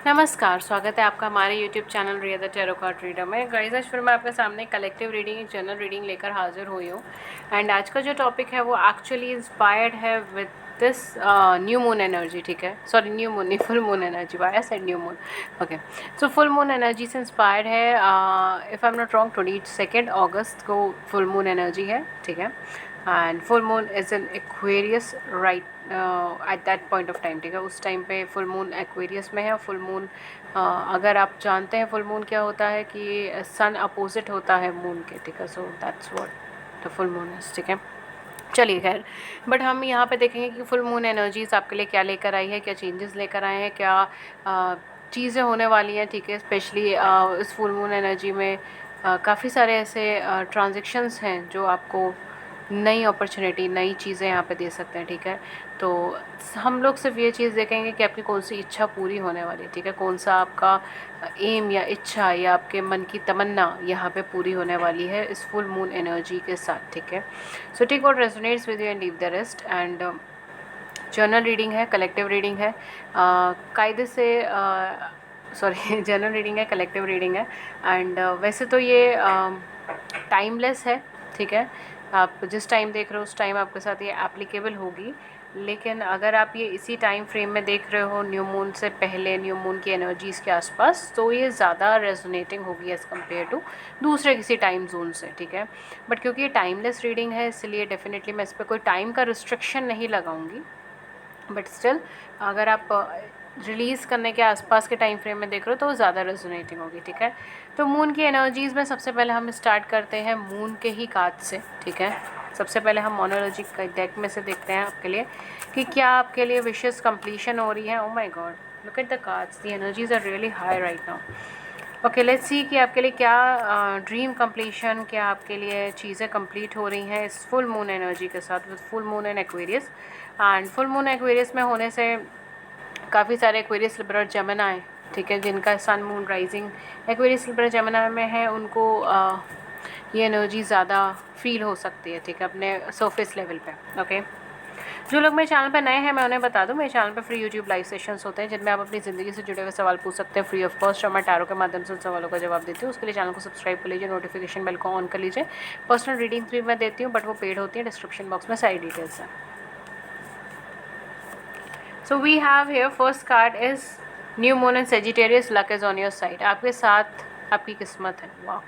नमस्कार, स्वागत है आपका हमारे YouTube channel Riya the tarot card reader में। गाइस, आज फिर मैं आपके सामने कलेक्टिव रीडिंग, एक जनरल रीडिंग लेकर हाजिर हुई हूँ। एंड आज का जो टॉपिक है वो एक्चुअली इंस्पायर्ड है with this new moon energy, ठीक है। सॉरी, न्यू मून नहीं, full moon energy. Why I said new moon? Okay, so full moon energy से इंस्पायर्ड है। If I am not wrong, 22 अगस्त को फुल मून एनर्जी है, ठीक है। And full moon is in Aquarius right at that point of time, ठीक है। उस टाइम पे फुल मून एक्वेरियस में है। फुल मून, अगर आप जानते हैं फुल मून क्या होता है, कि सन अपोजिट होता है मून के, ठीक है। So that's what the full moon is, ठीक है। चलिए, खैर, बट हम यहाँ पे देखेंगे कि फुल मून एनर्जीज आपके लिए क्या लेकर आई है, क्या चेंजेस लेकर आए हैं, क्या चीज़ें होने वाली हैं, ठीक है। स्पेशली इस फुल मून एनर्जी में काफ़ी सारे ऐसे ट्रांजेक्शंस हैं जो आपको नई अपॉर्चुनिटी, नई चीज़ें यहाँ पे दे सकते हैं, ठीक है। तो हम लोग सिर्फ ये चीज़ देखेंगे कि आपकी कौन सी इच्छा पूरी होने वाली है, ठीक है। कौन सा आपका एम या इच्छा या आपके मन की तमन्ना यहाँ पे पूरी होने वाली है इस फुल मून एनर्जी के साथ, ठीक है। So take what resonates with you and leave the rest. And general reading है, कलेक्टिव रीडिंग है, कायदे से सॉरी जर्नल रीडिंग है, कलेक्टिव रीडिंग है। एंड वैसे तो ये टाइमलेस है, ठीक है। आप जिस टाइम देख रहे हो उस टाइम आपके साथ ये एप्लीकेबल होगी। लेकिन अगर आप ये इसी टाइम फ्रेम में देख रहे हो, न्यू मून से पहले, न्यू मून की एनर्जीज़ के आसपास, तो ये ज़्यादा रेजोनेटिंग होगी एज़ कम्पेयर टू दूसरे किसी टाइम जोन से, ठीक है। बट क्योंकि ये टाइमलेस रीडिंग है, इसलिए डेफिनेटली मैं इस पर कोई टाइम का रिस्ट्रिक्शन नहीं लगाऊंगी। बट स्टिल, अगर आप रिलीज़ करने के आसपास के टाइम फ्रेम में देख रहे हो तो वो ज़्यादा रेजोनेटिंग होगी, ठीक है। तो मून की एनर्जीज़ में सबसे पहले हम स्टार्ट करते हैं मून के ही कार्ड से, ठीक है। सबसे पहले हम मोनोलॉजी का डेक में से देखते हैं आपके लिए कि क्या आपके लिए विशेस कंप्लीशन हो रही है। Oh my god, look at the cards, the energies are really high right now. Okay, let's see कि आपके लिए क्या ड्रीम कंप्लीशन, क्या आपके लिए चीज़ें कंप्लीट हो रही हैं इस फुल मून एनर्जी के साथ, with full moon in Aquarius. And full moon Aquarius में होने से काफ़ी सारे एक्वेरियस, लिब्रा, जेमिनी, ठीक है, जिनका sun moon rising Aquarius, Libra, Gemini में है, उनको ये एनर्जी ज़्यादा फील हो सकती है, ठीक है, अपने सरफेस लेवल पे। ओके, जो लोग मेरे चैनल पर नए हैं मैं उन्हें बता दूं, मेरे चैनल पर फ्री यूट्यूब लाइव सेशंस होते हैं जिनमें आप अपनी ज़िंदगी से जुड़े हुए सवाल पूछ सकते हैं फ्री ऑफ कॉस्ट, और मैं टैरो के माध्यम से उन सवालों का जवाब देती हूँ। उसके लिए चैनल को सब्सक्राइब कर लीजिए, नोटिफिकेशन बेल को ऑन कर लीजिए। पर्सनल रीडिंग्स भी मैं देती हूँ, बट वो पेड होती है। डिस्क्रिप्शन बॉक्स में सारी डिटेल्स हैं। So we have here first card is new moon and Sagittarius, luck is on your side. आपके साथ आपकी किस्मत है। वाह।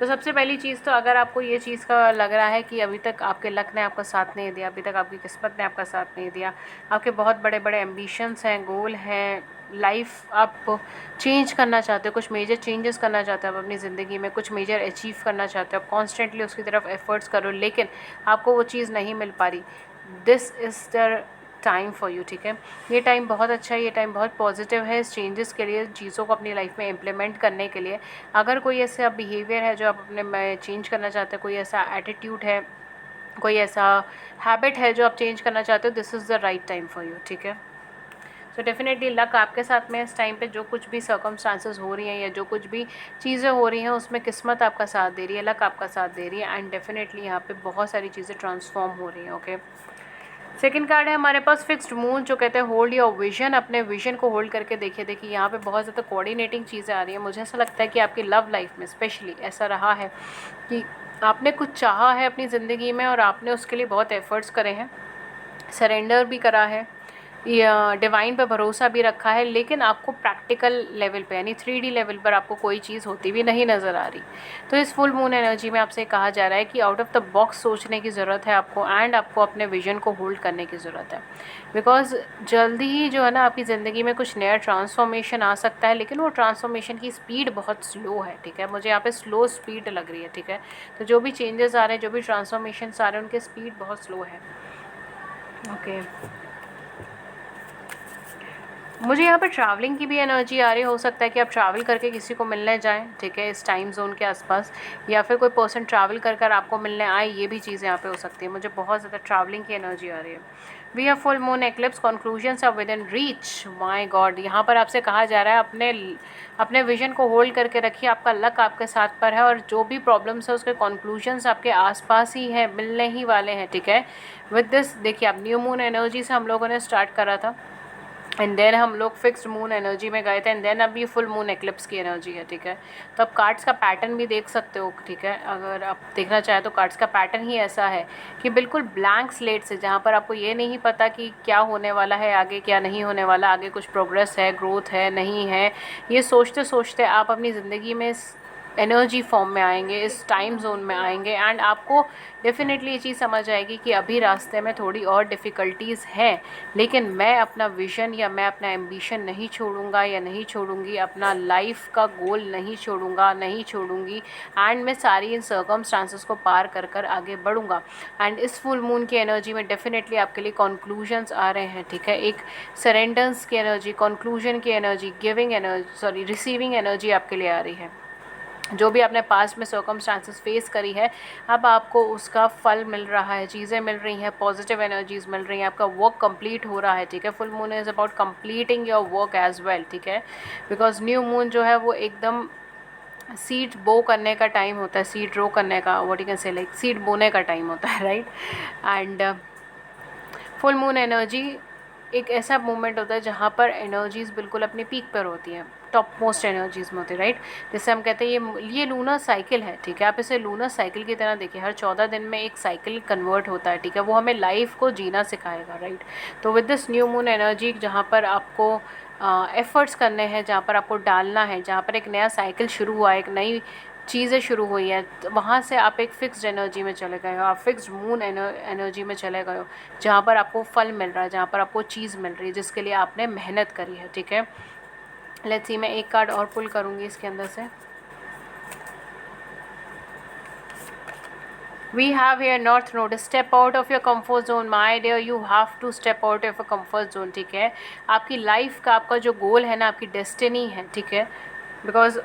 तो सबसे पहली चीज़ तो, अगर आपको ये चीज़ का लग रहा है कि अभी तक आपके लक ने आपका साथ नहीं दिया, अभी तक आपकी किस्मत ने आपका साथ नहीं दिया, आपके बहुत बड़े बड़े एम्बिशंस हैं, गोल हैं, लाइफ आप चेंज करना चाहते हो, कुछ मेजर चेंजेस करना चाहते हो आप अपनी ज़िंदगी में, कुछ मेजर अचीव करना चाहते हो, आप कॉन्स्टेंटली उसकी तरफ एफर्ट्स करो, लेकिन आपको वो चीज़ नहीं मिल पा रही, this is the time for you, ठीक है। ये टाइम बहुत अच्छा है, ये टाइम बहुत पॉजिटिव है इस चेंजेस के लिए, चीज़ों को अपनी लाइफ में इम्प्लीमेंट करने के लिए। अगर कोई ऐसा बिहेवियर है जो आप अपने में चेंज करना चाहते हैं, कोई ऐसा एटीट्यूड है, कोई ऐसा हैबिट है जो आप चेंज करना चाहते हो, this is the right time for you, ठीक है। सो डेफिनेटली लक आपके साथ में इस टाइम पे, जो कुछ भी सर्कमस्टांसेस हो रही हैं या जो कुछ भी चीज़ें हो रही हैं उसमें किस्मत आपका साथ दे रही है, लक आपका साथ दे रही है। एंड डेफिनेटली यहाँ पे बहुत सारी चीज़ें ट्रांसफॉर्म हो रही हैं। ओके, सेकंड कार्ड है हमारे पास फिक्स्ड मून, जो कहते हैं होल्ड योर विजन। अपने विजन को होल्ड करके देखिए यहाँ पे बहुत ज़्यादा कोऑर्डिनेटिंग चीज़ें आ रही हैं। मुझे ऐसा लगता है कि आपकी लव लाइफ में स्पेशली ऐसा रहा है कि आपने कुछ चाहा है अपनी ज़िंदगी में और आपने उसके लिए बहुत एफर्ट्स करे हैं, सरेंडर भी करा है, या डिवाइन पे भरोसा भी रखा है, लेकिन आपको प्रैक्टिकल लेवल पे यानी 3D लेवल पर आपको कोई चीज़ होती भी नहीं नज़र आ रही। तो इस फुल मून एनर्जी में आपसे कहा जा रहा है कि आउट ऑफ द बॉक्स सोचने की ज़रूरत है आपको, एंड आपको अपने विजन को होल्ड करने की ज़रूरत है। बिकॉज जल्दी ही जो है ना आपकी ज़िंदगी में कुछ नया ट्रांसफॉर्मेशन आ सकता है, लेकिन वो ट्रांसफॉर्मेशन की स्पीड बहुत स्लो है, ठीक है। मुझे यहाँ पे स्लो स्पीड लग रही है, ठीक है। तो जो भी चेंजेस आ रहे हैं, जो भी ट्रांसफॉर्मेशन आ रहे हैं, उनकी स्पीड बहुत स्लो है। ओके, मुझे यहाँ पर ट्रैवलिंग की भी एनर्जी आ रही है। हो सकता है कि आप ट्रैवल करके किसी को मिलने जाएं, ठीक है, इस टाइम जोन के आसपास, या फिर कोई पर्सन ट्रैवल कर कर आपको मिलने आए, ये भी चीज़ें यहाँ पे हो सकती है। मुझे बहुत ज़्यादा ट्रैवलिंग की एनर्जी आ रही है। We have full moon eclipse, conclusions are within reach. My god, यहाँ पर आपसे कहा जा रहा है अपने विजन को होल्ड करके रखिए, आपका लक आपके साथ पर है, और जो भी प्रॉब्लम्स है उसके कंक्लूजन्स आपके आसपास ही है, मिलने ही वाले हैं, ठीक है। विद दिस देखिए, आप न्यू मून एनर्जी से हम लोगों ने स्टार्ट करा था, एंड देन हम लोग फिक्स्ड मून एनर्जी में गए थे, एंड देन अब ये फुल मून एक्लिप्स की एनर्जी है, ठीक है। तो आप कार्ड्स का पैटर्न भी देख सकते हो, ठीक है। अगर आप देखना चाहें तो कार्ड्स का पैटर्न ही ऐसा है कि बिल्कुल ब्लैंक स्लेट से, जहाँ पर आपको ये नहीं पता कि क्या होने वाला है आगे, क्या नहीं होने वाला, आगे कुछ प्रोग्रेस है, ग्रोथ है, नहीं है, ये सोचते सोचते आप अपनी ज़िंदगी में एनर्जी फॉर्म में आएंगे, इस टाइम जोन में आएंगे, एंड आपको डेफिनेटली ये चीज़ समझ आएगी कि अभी रास्ते में थोड़ी और डिफ़िकल्टीज़ हैं, लेकिन मैं अपना विज़न या मैं अपना एम्बिशन नहीं छोड़ूंगा या नहीं छोड़ूंगी, अपना लाइफ का गोल नहीं छोड़ूंगा, नहीं छोड़ूंगी, एंड मैं सारी इन सर्कमस्टांसेस को पार कर कर आगे बढ़ूंगा। एंड इस फुल मून की एनर्जी में डेफिनेटली आपके लिए कंक्लूजन्स आ रहे हैं, ठीक है। एक सरेंडर्स की एनर्जी, कंक्लूजन की energy, giving energy, receiving energy आपके लिए आ रही है। जो भी आपने पास्ट में सर्कमस्टांसेस फेस करी है, अब आपको उसका फल मिल रहा है, चीज़ें मिल रही हैं, पॉजिटिव एनर्जीज मिल रही हैं, आपका वर्क कंप्लीट हो रहा है, ठीक है। Full moon is about completing your work as well, ठीक है। बिकॉज न्यू मून जो है वो एकदम सीड बो करने का टाइम होता है, सीड रो करने का, what you can say, like seed बोने का टाइम होता है, right. And full moon energy एक ऐसा मोमेंट होता है जहाँ पर एनर्जीज़ बिल्कुल अपने पीक पर होती हैं, टॉप मोस्ट एनर्जीज़ में होती है, राइट। जैसे हम कहते हैं ये लूनर साइकिल है, ठीक है। आप इसे लूनर साइकिल की तरह देखिए, हर 14 दिन में एक साइकिल कन्वर्ट होता है, ठीक है। वो हमें लाइफ को जीना सिखाएगा, राइट। तो with this new moon energy, जहाँ पर आपको एफ़र्ट्स करने हैं, जहाँ पर आपको डालना है, जहाँ पर एक नया साइकिल शुरू हुआ है, एक नई चीज़ें शुरू हुई हैं, तो वहाँ से आप एक फ़िक्स्ड एनर्जी में चले गए हो, आप फ़िक्स्ड मून एनर्जी में चले गए हो, जहाँ पर आपको फल मिल रहा है, जहाँ पर आपको चीज़ मिल रही है जिसके लिए आपने मेहनत करी है, ठीक है। लेट्स सी, मैं एक कार्ड और पुल करूँगी इसके अंदर से। We have here North Node, step out of your comfort zone, my dear, you have to step out of your comfort zone, ठीक है। आपकी लाइफ का, आपका जो गोल है ना, आपकी डेस्टिनी है, ठीक है। Because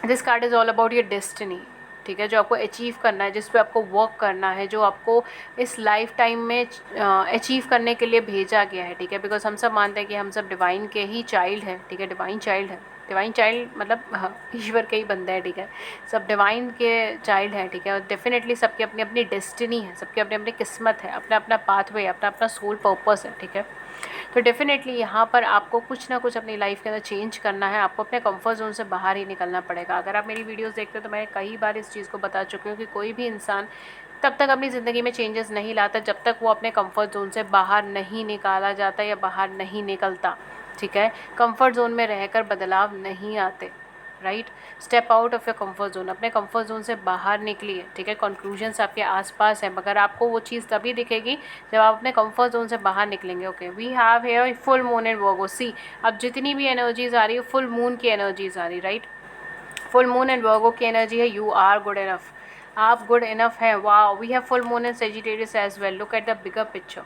this card is all about your destiny, ठीक है। जो आपको अचीव करना है, जिस पे आपको वर्क करना है, जो आपको इस लाइफ टाइम में अचीव करने के लिए भेजा गया है, ठीक है। बिकॉज हम सब मानते हैं कि हम सब डिवाइन के ही चाइल्ड हैं, ठीक है। डिवाइन चाइल्ड है, डिवाइन चाइल्ड मतलब हाँ, ईश्वर के ही बंदे हैं, ठीक है। सब डिवाइन के चाइल्ड हैं, ठीक है। और डेफिनेटली सबकी अपनी अपनी डेस्टिनी है, सबकी अपनी अपनी किस्मत है, अपना अपना पाथवे, अपना अपना सोल पर्पस है, ठीक है। तो डेफिनेटली यहाँ पर आपको कुछ ना कुछ अपनी लाइफ के अंदर चेंज करना है, आपको अपने कंफर्ट जोन से बाहर ही निकलना पड़ेगा। अगर आप मेरी वीडियोस देखते हो तो मैं कई बार इस चीज़ को बता चुकी हूँ कि कोई भी इंसान तब तक अपनी ज़िंदगी में चेंजेस नहीं लाता जब तक वो अपने कंफर्ट जोन से बाहर नहीं निकाला जाता या बाहर नहीं निकलता, ठीक है। कंफर्ट जोन में रहकर बदलाव नहीं आते, right. Step out of your comfort zone, अपने कंफर्ट जोन से बाहर निकलिए, ठीक है। कंक्लूजन्स आपके आसपास हैं, मगर आपको वो चीज़ तभी दिखेगी जब आप अपने कंफर्ट जोन से बाहर निकलेंगे। Okay, we have here full moon and Virgo. See, अब जितनी भी एनर्जीज आ रही है, फुल मून की एनर्जीज आ रही, right. Full moon and Virgo की एनर्जी है, यू आर गुड इनफ, आप गुड इनफ हैं। Wow, we have full moon and Sagittarius as well, look at the bigger picture.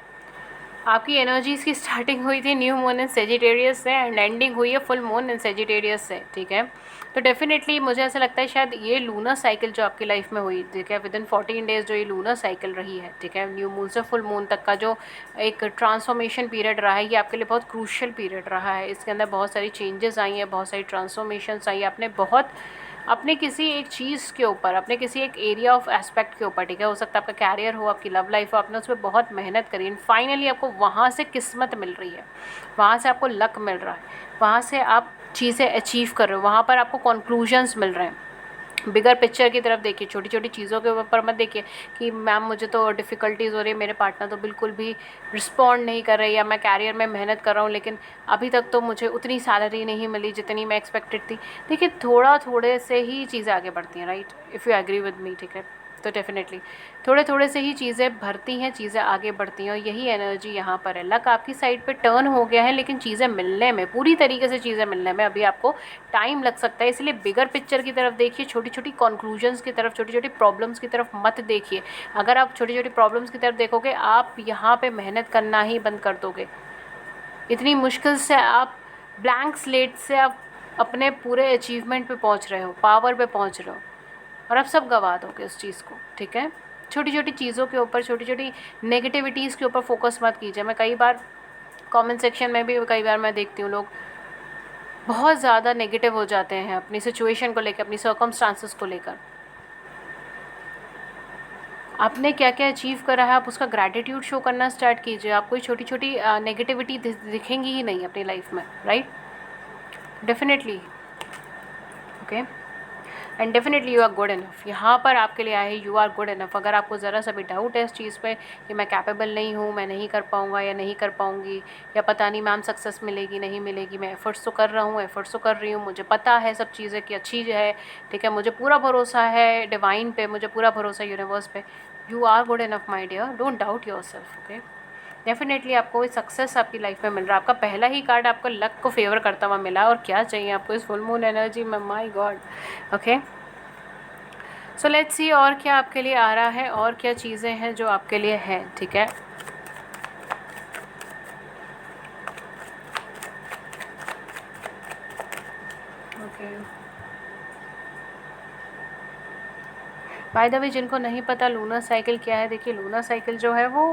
आपकी एनर्जीज़ की स्टार्टिंग हुई थी न्यू मून एंड सेजिटेरियस से, and ending हुई है फुल मून एंड सेजिटेरियस से, ठीक है। तो डेफिनेटली मुझे ऐसा लगता है शायद ये लूनर साइकिल जो आपकी लाइफ में हुई, ठीक है, विद इन 14 डेज़ जो ये लूनर साइकिल रही है, ठीक है, न्यू मून से फुल मून तक का जो एक ट्रांसफॉर्मेशन पीरियड रहा है, ये आपके लिए बहुत क्रूशियल पीरियड रहा है। इसके अंदर बहुत सारी चेंजेस आई हैं, बहुत सारी ट्रांसफॉर्मेशंस आई हैं। आपने बहुत अपने किसी एक चीज़ के ऊपर, अपने किसी एक एरिया ऑफ एस्पेक्ट के ऊपर, ठीक है, हो सकता है आपका कैरियर हो, आपकी लव लाइफ हो, आपने उस पर बहुत मेहनत करी, एंड फाइनली आपको वहाँ से किस्मत मिल रही है, वहाँ से आपको लक मिल रहा है, वहाँ से आप चीज़ें अचीव कर रहे हो, वहाँ पर आपको कंक्लूजन्स मिल रहे हैं। बिगर पिक्चर की तरफ देखिए, छोटी छोटी चीज़ों के ऊपर मत देखिए कि मैम मुझे तो डिफ़िकल्टीज़ हो रही है, मेरे पार्टनर तो बिल्कुल भी रिस्पॉन्ड नहीं कर रहे, या मैं कैरियर में मेहनत कर रहा हूँ लेकिन अभी तक तो मुझे उतनी सैलरी नहीं मिली जितनी मैं एक्सपेक्टेड थी। देखिए, थोड़े से ही चीज़ें आगे बढ़ती हैं, right, if you agree with me, ठीक है। तो डेफिनेटली थोड़े से ही चीज़ें भरती हैं, चीज़ें आगे बढ़ती हैं, और यही एनर्जी यहाँ पर है। लक आपकी साइड पे टर्न हो गया है, लेकिन चीज़ें मिलने में, पूरी तरीके से चीज़ें मिलने में अभी आपको टाइम लग सकता है। इसलिए बिगर पिक्चर की तरफ देखिए, छोटी छोटी कंक्लूजन्स की तरफ, छोटी छोटी प्रॉब्लम्स की तरफ मत देखिए। अगर आप छोटी छोटी प्रॉब्लम्स की तरफ देखोगे, आप यहाँ पे मेहनत करना ही बंद कर दोगे। इतनी मुश्किल से आप ब्लैंक स्लेट से आप अपने पूरे अचीवमेंट पे पहुँच रहे हो, पावर पे पहुँच रहे हो, और आप सब गवा दोगे उस चीज़ को, ठीक है। छोटी छोटी चीज़ों के ऊपर, छोटी छोटी नेगेटिविटीज़ के ऊपर फोकस मत कीजिए। मैं कई बार कमेंट सेक्शन में भी कई बार मैं देखती हूँ, लोग बहुत ज़्यादा नेगेटिव हो जाते हैं अपनी सिचुएशन को लेकर, अपनी सर्कमस्टांसेस को लेकर। आपने क्या क्या अचीव करा है, आप उसका ग्रैटिट्यूड शो करना स्टार्ट कीजिए। आप कोई छोटी छोटी नेगेटिविटी दिखेंगी ही नहीं अपनी लाइफ में, right? Definitely. Okay, and definitely you are good enough. यहाँ पर आपके लिए आए, यू आर गुड इनफ। अगर आपको ज़रा सा भी डाउट है इस चीज़ पे कि मैं कैपेबल नहीं हूँ, मैं नहीं कर पाऊँगा या नहीं कर पाऊँगी, या पता नहीं मैम सक्सेस मिलेगी नहीं मिलेगी, मैं एफ़र्ट्स तो कर रहा हूँ, एफ़र्ट्स तो कर रही हूँ, मुझे पता है सब चीज़ें कि अच्छी है, ठीक है, मुझे पूरा भरोसा है डिवाइन पे, मुझे पूरा भरोसा है यूनिवर्स पे। You are good enough my dear, don't doubt yourself. Okay, definitely आपको सक्सेस आपकी लाइफ में मिल रहा है। आपका पहला ही कार्ड आपको लक को फेवर करता हुआ मिला, और क्या चाहिए आपको इस फुल मून एनर्जी में, my god. Okay, so let's see और क्या आपके लिए आ रहा है, और क्या चीज़ें हैं जो आपके लिए हैं, ठीक है। ओके, बाय द वे जिनको नहीं पता लूनर साइकिल क्या है, देखिए लूनर साइकिल जो है वो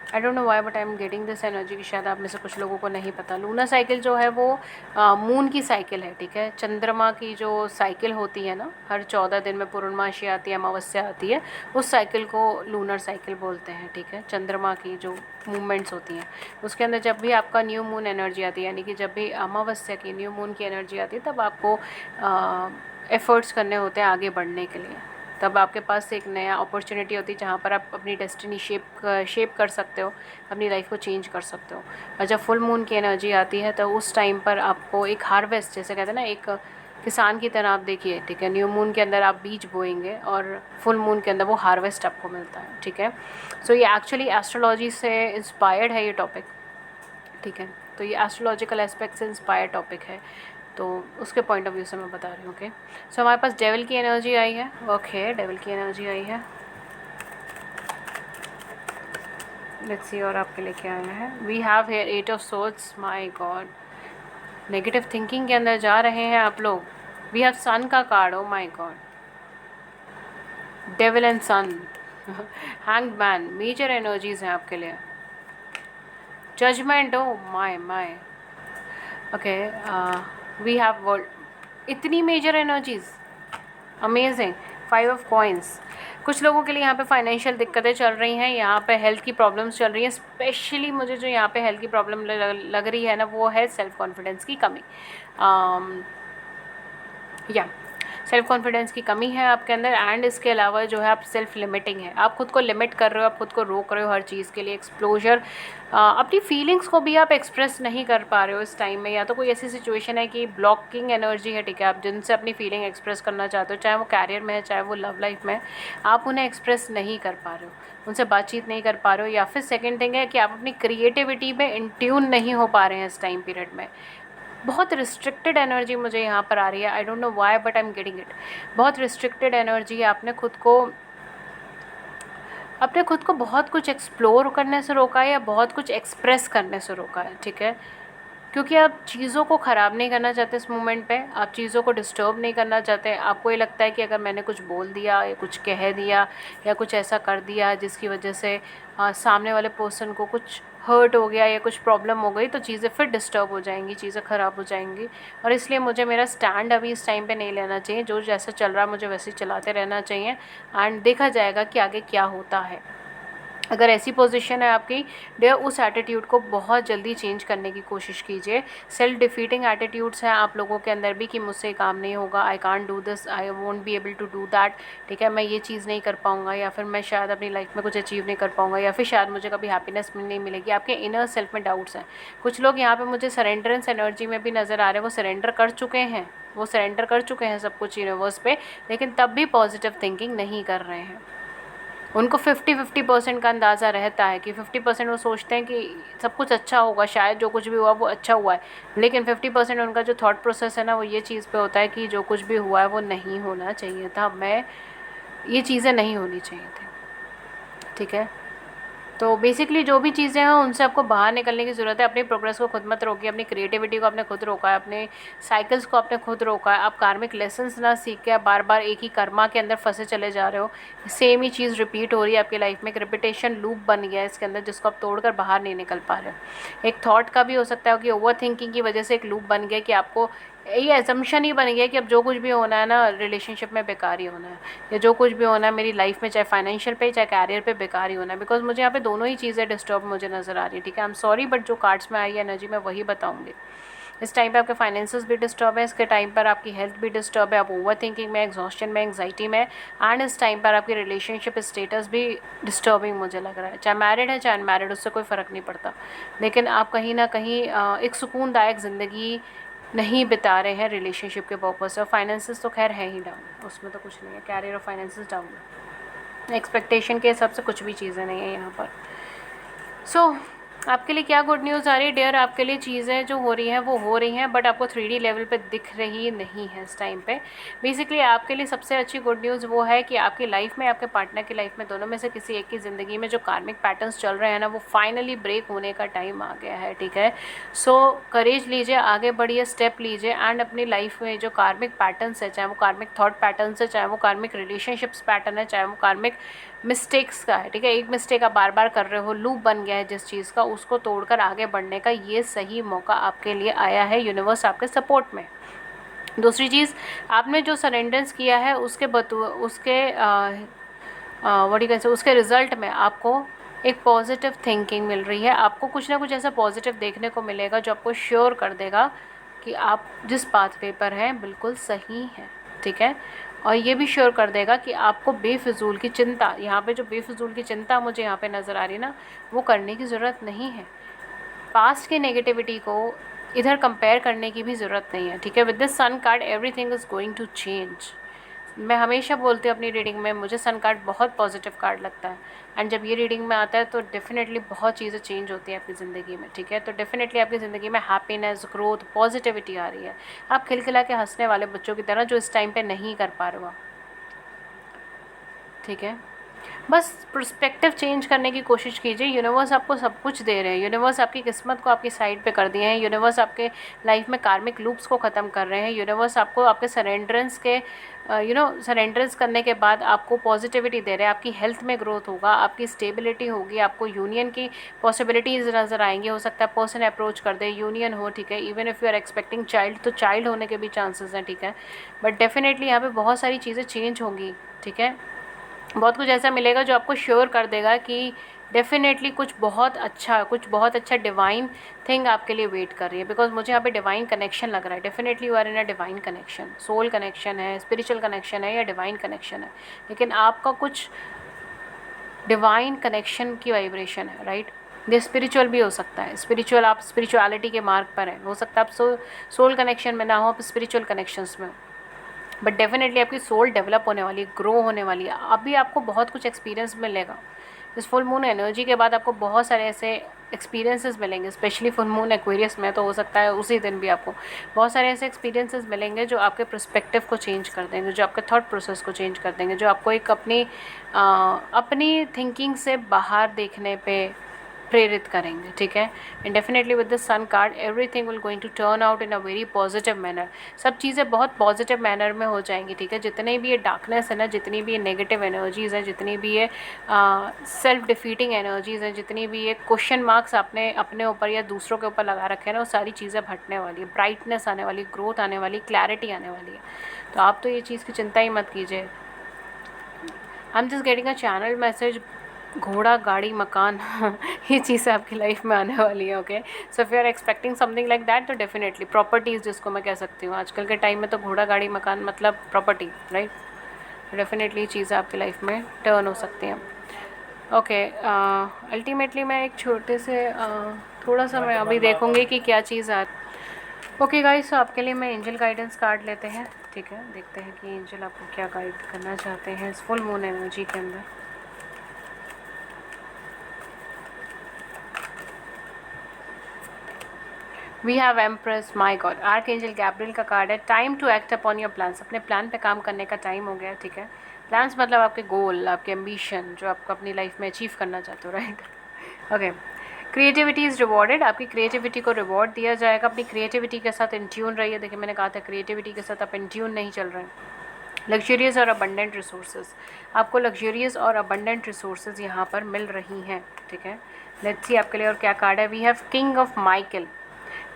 I don't know why but I am getting this energy कि शायद आप में से कुछ लोगों को नहीं पता। लूनर साइकिल जो है वो मून की साइकिल है, ठीक है। चंद्रमा की जो साइकिल होती है ना, हर 14 दिन में पूर्णमासी आती है, अमावस्या आती है, उस साइकिल को लूनर साइकिल बोलते हैं, ठीक है। चंद्रमा की जो मूवमेंट्स होती हैं उसके अंदर जब भी आपका न्यू मून एनर्जी आती है, यानी कि जब भी अमावस्या की न्यू मून की एनर्जी आती है, तब आपको एफ़र्ट्स करने होते हैं आगे बढ़ने के लिए। तब आपके पास एक नया अपॉर्चुनिटी होती है जहाँ पर आप अपनी डेस्टिनी शेप कर सकते हो, अपनी लाइफ को चेंज कर सकते हो। और जब फुल मून की एनर्जी आती है तो उस टाइम पर आपको एक हार्वेस्ट, जैसे कहते हैं ना, एक किसान की तरह आप देखिए, ठीक है। न्यू मून के अंदर आप बीज बोएंगे और फुल मून के अंदर वो हार्वेस्ट आपको मिलता है, ठीक है। सो ये एक्चुअली एस्ट्रोलॉजी से इंस्पायर्ड है ये टॉपिक, ठीक है। तो ये एस्ट्रोलॉजिकल एस्पेक्ट से इंस्पायर्ड टॉपिक है, तो उसके पॉइंट ऑफ व्यू से मैं बता रही हूँ। ओके, सो हमारे पास डेविल की एनर्जी आई है। ओके, डेविल की एनर्जी आई है। लेट्स सी और आपके लिए क्या आया है। We have here 8 of swords, my god. Negative thinking के अंदर जा रहे हैं आप लोग। वी हैव सन का card, oh my God, Devil and Sun, Hanged Man, major energies हैं आपके लिए। Judgement, oh my my. Okay, we have World, इतनी major energies, amazing. 5 of coins. कुछ लोगों के लिए यहाँ पे फाइनेंशियल दिक्कतें चल रही हैं, यहाँ पे हेल्थ की प्रॉब्लम्स चल रही हैं। स्पेशली मुझे जो यहाँ पे हेल्थ की प्रॉब्लम लग रही है ना, वो है सेल्फ कॉन्फिडेंस की कमी। या सेल्फ कॉन्फिडेंस की कमी है आपके अंदर, एंड इसके अलावा जो है आप सेल्फ लिमिटिंग है, आप खुद को लिमिट कर रहे हो, आप खुद को रोक रहे हो हर चीज़ के लिए। एक्सप्लोजर, अपनी फीलिंग्स को भी आप एक्सप्रेस नहीं कर पा रहे हो इस टाइम में, या तो कोई ऐसी सिचुएशन है कि ब्लॉकिंग एनर्जी है, ठीक है। आप जिनसे अपनी फीलिंग एक्सप्रेस करना चाहते हो, चाहे वो कैरियर में है, चाहे वो लव लाइफ में है, आप उन्हें एक्सप्रेस नहीं कर पा रहे हो, उनसे बातचीत नहीं कर पा रहे हो। या फिर सेकेंड थिंग है कि आप अपनी क्रिएटिविटी में इन ट्यून नहीं हो पा रहे हैं इस टाइम पीरियड में। बहुत रिस्ट्रिक्टेड एनर्जी मुझे यहाँ पर आ रही है, I don't know why but I am getting it. बहुत रिस्ट्रिक्टेड एनर्जी है। आपने खुद को बहुत कुछ एक्सप्लोर करने से रोका है, या बहुत कुछ एक्सप्रेस करने से रोका है, ठीक है। क्योंकि आप चीज़ों को ख़राब नहीं करना चाहते इस मोमेंट पे, आप चीज़ों को डिस्टर्ब नहीं करना चाहते। आपको ये लगता है कि अगर मैंने कुछ बोल दिया या कुछ कह दिया या कुछ ऐसा कर दिया जिसकी वजह से सामने वाले पर्सन को कुछ हर्ट हो गया या कुछ प्रॉब्लम हो गई, तो चीज़ें फिर डिस्टर्ब हो जाएंगी, चीज़ें ख़राब हो जाएंगी। और इसलिए मुझे मेरा स्टैंड अभी इस टाइम पे नहीं लेना चाहिए। जो जैसा चल रहा है मुझे वैसे ही चलाते रहना चाहिए, एंड देखा जाएगा कि आगे क्या होता है। अगर ऐसी पोजीशन है आपकी डियर, उस एटीट्यूड को बहुत जल्दी चेंज करने की कोशिश कीजिए। सेल्फ डिफीटिंग एटीट्यूड्स हैं आप लोगों के अंदर भी कि मुझसे काम नहीं होगा, I can't do this, I won't be able to do that, ठीक है। मैं ये चीज़ नहीं कर पाऊँगा, या फिर मैं शायद अपनी लाइफ में कुछ अचीव नहीं कर पाऊँगा, या फिर शायद मुझे कभी हैप्पीनेस नहीं मिलेगी। आपके इनर सेल्फ में डाउट्स हैं। कुछ लोग यहाँ पर मुझे सरेंडरेंस एनर्जी में भी नज़र आ रहे हैं। वो सरेंडर कर चुके हैं, वो सरेंडर कर चुके हैं सब कुछ यूनिवर्स पे, लेकिन तब भी पॉजिटिव थिंकिंग नहीं कर रहे हैं। उनको 50-50% का अंदाज़ा रहता है कि 50% वो सोचते हैं कि सब कुछ अच्छा होगा, शायद जो कुछ भी हुआ वो अच्छा हुआ है, लेकिन 50% उनका जो थॉट प्रोसेस है ना, वो ये चीज़ पे होता है कि जो कुछ भी हुआ है वो नहीं होना चाहिए था, ये चीज़ें नहीं होनी चाहिए थी, ठीक है। तो बेसिकली जो भी चीज़ें हैं उनसे आपको बाहर निकलने की ज़रूरत है। अपनी प्रोग्रेस को खुद मत रोकिए, अपनी क्रिएटिविटी को आपने खुद रोका है, अपने साइकिल्स को आपने खुद रोका है। आप कार्मिक लेसन्स ना सीख के आप बार बार एक ही कर्मा के अंदर फंसे चले जा रहे हो। सेम ही चीज़ रिपीट हो रही है आपकी लाइफ में, एक रिपीटेशन लूप बन गया है इसके अंदर, जिसको आप तोड़कर बाहर नहीं निकल पा रहे हो। एक थॉट का भी हो सकता है कि ओवर थिंकिंग की वजह से एक लूप बन गया कि आपको ये असम्पशन ही बन गया कि अब जो कुछ भी होना है ना रिलेशनशिप में बेकार ही होना है, या जो कुछ भी होना है मेरी लाइफ में, चाहे फाइनेंशियल पे चाहे कैरियर पे, बेकार ही होना है। बिकॉज मुझे यहाँ पे दोनों ही चीज़ें डिस्टर्ब मुझे नज़र आ रही है, ठीक है। आई एम सॉरी बट जो कार्ड्स में आई है एनर्जी मैं वही बताऊँगी। इस टाइम पे आपके फाइनेंसेस भी डिस्टर्ब है, इसके टाइम पर आपकी हेल्थ भी डिस्टर्ब है, आप ओवर थिंकिंग में, एग्जॉस्शन में, एंग्जाइटी में, एंड इस टाइम पर आपकी रिलेशनशिप स्टेटस भी डिस्टर्बिंग मुझे लग रहा है। चाहे मैरिड है चाहे अनमैरिड, उससे कोई फ़र्क नहीं पड़ता, लेकिन आप कहीं ना कहीं एक सुकूनदायक ज़िंदगी नहीं बिता रहे हैं रिलेशनशिप के पर्पज से। और फाइनेंसेस तो खैर है ही डाउन, उसमें तो कुछ नहीं है, कैरियर और फाइनेंसेस डाउन है, एक्सपेक्टेशन के हिसाब से कुछ भी चीज़ें नहीं है यहाँ पर। सो आपके लिए क्या गुड न्यूज़ आ रही है डियर? आपके लिए चीज़ें जो हो रही हैं वो हो रही हैं, बट आपको 3D लेवल पे दिख रही नहीं है इस टाइम पे। बेसिकली आपके लिए सबसे अच्छी गुड न्यूज़ वो है कि आपकी लाइफ में, आपके पार्टनर की लाइफ में, दोनों में से किसी एक की ज़िंदगी में जो कार्मिक पैटर्न्स चल रहे हैं ना, वो फाइनली ब्रेक होने का टाइम आ गया है, ठीक है। सो करेज लीजिए, आगे बढ़िए, स्टेप लीजिए, एंड अपनी लाइफ में जो कार्मिक पैटर्न्स है, चाहे वो कार्मिक थॉट पैटर्न्स है, चाहे वो कार्मिक रिलेशनशिप्स पैटर्न है, चाहे वो कार्मिक मिस्टेक्स का है, ठीक है। एक मिस्टेक आप बार बार कर रहे हो, लूप बन गया है जिस चीज़ का, उसको तोड़कर आगे बढ़ने का ये सही मौका आपके लिए आया है, यूनिवर्स आपके सपोर्ट में। दूसरी चीज़, आपने जो सरेंडेंस किया है उसके उसके रिजल्ट में आपको एक पॉजिटिव थिंकिंग मिल रही है। आपको कुछ ना कुछ ऐसा पॉजिटिव देखने को मिलेगा जो आपको श्योर कर देगा कि आप जिस पाथवे पर हैं बिल्कुल सही हैं, ठीक है। और ये भी श्योर कर देगा कि आपको बेफिजूल की चिंता, यहाँ पे जो बेफिजूल की चिंता मुझे यहाँ पे नज़र आ रही है ना, वो करने की ज़रूरत नहीं है। पास्ट की नेगेटिविटी को इधर कंपेयर करने की भी ज़रूरत नहीं है, ठीक है। With this sun card everything is going to change. मैं हमेशा बोलती हूँ अपनी रीडिंग में, मुझे सन कार्ड बहुत पॉजिटिव कार्ड लगता है, एंड जब ये रीडिंग में आता है तो डेफिनेटली बहुत चीज़ें चेंज होती हैं आपकी ज़िंदगी में, ठीक है। तो डेफिनेटली आपकी ज़िंदगी में हैप्पीनेस, ग्रोथ, पॉजिटिविटी आ रही है। आप खिलखिला के हंसने वाले बच्चों की तरह, जो इस टाइम पे नहीं कर पा रहे हो, ठीक है। बस पर्सपेक्टिव चेंज करने की कोशिश कीजिए। यूनिवर्स आपको सब कुछ दे रहे हैं, यूनिवर्स आपकी किस्मत को आपकी साइड पे कर दिए हैं, यूनिवर्स आपके लाइफ में कार्मिक लूप्स को ख़त्म कर रहे हैं, यूनिवर्स आपको आपके सरेंडरेंस के सरेंडरेंस करने के बाद आपको पॉजिटिविटी दे रहे हैं। आपकी हेल्थ में ग्रोथ होगा, आपकी स्टेबिलिटी होगी, आपको यूनियन की पॉसिबिलिटीज़ नज़र आएंगी। हो सकता है पर्सन अप्रोच कर दे, यूनियन हो, ठीक है। Even if you are expecting child, तो चाइल्ड होने के भी चांसेस हैं, ठीक है। बट डेफिनेटली यहाँ पे बहुत सारी चीज़ें चेंज होंगी, ठीक है। बहुत कुछ ऐसा मिलेगा जो आपको श्योर कर देगा कि डेफिनेटली कुछ बहुत अच्छा डिवाइन थिंग आपके लिए वेट कर रही है। बिकॉज मुझे यहाँ पे डिवाइन कनेक्शन लग रहा है। Definitely you are in a divine connection, soul connection है, स्पिरिचुअल कनेक्शन है या डिवाइन कनेक्शन है, लेकिन आपका कुछ डिवाइन कनेक्शन की वाइब्रेशन है, राइट। ये स्पिरिचुअल भी हो सकता है, स्पिरिचुअल, आप स्पिरिचुअलिटी के मार्ग पर हैं। हो सकता है आप सोल कनेक्शन में ना हो, आप स्पिरिचुअल कनेक्शंस में हो, बट डेफिनेटली आपकी सोल डेवलप होने वाली है, ग्रो होने वाली है। अभी आपको बहुत कुछ एक्सपीरियंस मिलेगा इस फुल मून एनर्जी के बाद। आपको बहुत सारे ऐसे एक्सपीरियंसेस मिलेंगे, स्पेशली फुल मून एक्वेरियस में, तो हो सकता है उसी दिन भी आपको बहुत सारे ऐसे एक्सपीरियंसेस मिलेंगे जो आपके पर्सपेक्टिव को चेंज कर देंगे, जो आपके थॉट प्रोसेस को चेंज कर देंगे, जो आपको एक अपनी थिंकिंग से बाहर देखने पे प्रेरित करेंगे, ठीक है। And definitely with the sun card everything will going to turn out in a very positive manner. सब चीज़ें बहुत पॉजिटिव मैनर में हो जाएंगी, ठीक है। जितने भी ये डार्कनेस है ना, जितनी भी ये नेगेटिव एनर्जीज़ हैं, जितनी भी ये सेल्फ डिफीटिंग एनर्जीज़ हैं, जितनी भी ये क्वेश्चन मार्क्स आपने अपने ऊपर या दूसरों के ऊपर लगा रखे हैं ना, वो सारी चीज़ें हटने वाली है, ब्राइटनेस आने वाली, ग्रोथ आने वाली, क्लैरिटी आने वाली है। तो आप तो ये चीज़ की चिंता ही मत कीजिए। I am just getting a channel message, घोड़ा, गाड़ी, मकान ये चीज़ें आपकी लाइफ में आने वाली है, okay. So if you are expecting something like that, तो डेफिनेटली प्रॉपर्टीज़, जिसको मैं कह सकती हूँ आजकल के टाइम में, तो घोड़ा, गाड़ी, मकान मतलब प्रॉपर्टी, राइट। डेफिनेटली चीज़ें आपकी लाइफ में टर्न हो सकती हैं, ओके। अल्टीमेटली मैं एक छोटे से थोड़ा सा मैं अभी देखूँगी कि क्या चीज़ आ। ओके गाइस, तो आपके लिए मैं एंजल गाइडेंस कार्ड लेते हैं, ठीक है। देखते हैं कि एंजल आपको क्या गाइड करना चाहते हैं इस फुल मून एनर्जी के अंदर। We have empress, my god, archangel Gabriel का कार्ड है। Time to act upon your plans, अपने प्लान पे काम करने का टाइम हो गया, ठीक है। प्लान्स मतलब आपके गोल, आपके एम्बिशन, जो आपको अपनी लाइफ में अचीव करना चाहते हो, right, okay. Creativity is rewarded, आपकी क्रिएटिविटी को रिवॉर्ड दिया जाएगा। अपनी क्रिएटिविटी के साथ इंट्यून रहिए। देखिए मैंने कहा था क्रिएटिविटी के साथ आप इंट्यून नहीं चल रहे हैं। लग्जरियस और अबंडेंट रिसोर्सेज, आपको लग्जरियस और अबंडेंट रिसोर्सेज यहाँ पर मिल रही हैं, ठीक है। लेट्स सी आपके लिए और क्या कार्ड है। We have king of Michael,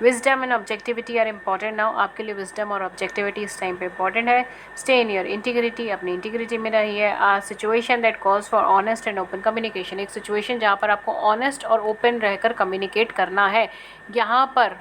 wisdom and objectivity are important now, आपके लिए विजडम और ऑब्जेक्टिविटी इस टाइम पे इंपॉर्टेंट है। स्टे इन योर इंटीग्रिटी, अपनी इंटीग्रिटी में रहिए। Situation that calls for honest and open communication, एक सिचुएशन जहाँ पर आपको ऑनेस्ट और ओपन रहकर कम्युनिकेट करना है। यहाँ पर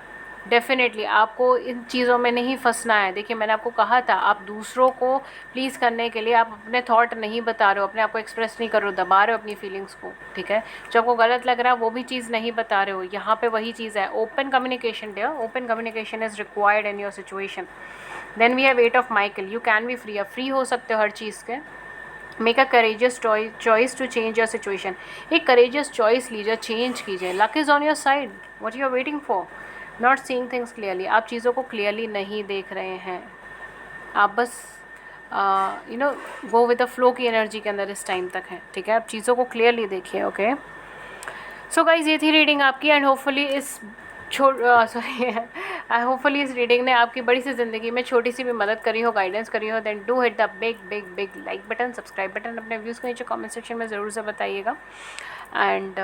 डेफिनेटली आपको इन चीज़ों में नहीं फंसना है। देखिए मैंने आपको कहा था, आप दूसरों को प्लीज़ करने के लिए आप अपने थॉट नहीं बता रहे हो, अपने आप को एक्सप्रेस नहीं कर रहे हो, दबा रहे हो अपनी फीलिंग्स को, ठीक है। जो आपको गलत लग रहा है वो भी चीज़ नहीं बता रहे हो, यहाँ पे वही चीज़ है। Open communication dear, open communication is required in your situation. Then we have 8 of Michael, you can be free, आप फ्री हो सकते हो हर चीज़ के। Make a courageous choice to change your situation, एक करेजियस चॉइस लीजिए, चेंज कीजिए। Luck is on your side, what you are waiting for. Not seeing things clearly, आप चीज़ों को क्लियरली नहीं देख रहे हैं, आप बस you know go with the flow की एनर्जी के अंदर इस टाइम तक है, ठीक है। आप चीज़ों को क्लियरली देखिए, ओके। सो गाइज ये थी रीडिंग आपकी, एंड होपफुली इस होपफुली इस रीडिंग ने आपकी बड़ी सी ज़िंदगी में छोटी सी भी मदद करी हो, गाइडेंस करी हो। Then do hit the big big big like button, subscribe button. अपने व्यूज़ को नीचे कमेंट सेक्शन में ज़रूर से बताइएगा। एंड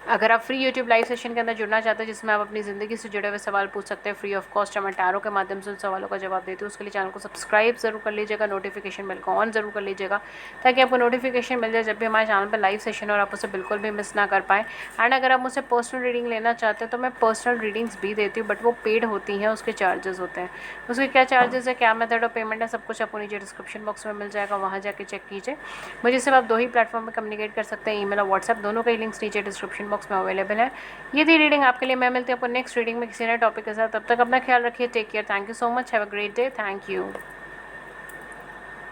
अगर आप फ्री यूट्यूब लाइव सेशन के अंदर जुड़ना चाहते हैं जिसमें आप अपनी ज़िंदगी से जुड़े हुए सवाल पूछ सकते हैं फ्री ऑफ कॉस्ट, मैं टैरो के माध्यम से उन सवालों का जवाब देती हूँ, उसके लिए चैनल को सब्सक्राइब ज़रूर कर लीजिएगा, नोटिफिकेशन बेल को ऑन ज़रूर कर लीजिएगा, ताकि आपको नोटिफिकेशन मिल जाए जब भी हमारे चैनल पर लाइव सेशन और आप उसे बिल्कुल भी मिस ना कर पाएँ। एंड अगर आप मुझसे पर्सनल रीडिंग लेना चाहते हैं तो मैं पर्सनल रीडिंग्स भी देती हूँ, बट वो पेड होती हैं, उसके चार्जेस होते हैं। उसके क्या चार्जेस है, क्या मेथड ऑफ पेमेंट है, सब कुछ आपको नीचे डिस्क्रिप्शन बॉक्स में मिल जाएगा, वहाँ जाके चेक कीजिए। मुझे सिर्फ आप 2 ही प्लेटफॉर्म में कम्युनिकेट कर सकते हैं, ईमेल और व्हाट्सएप, दोनों का ही लिंक्स नीचे डिस्क्रिप्शन बॉक्स में अवेलेबल है। ये थी रीडिंग आपके लिए, मैं मिलती हूँ आपको नेक्स्ट रीडिंग में किसी नए टॉपिक के साथ। तब तक अपना ख्याल रखिए, take care, thank you so much, have a great day, thank you.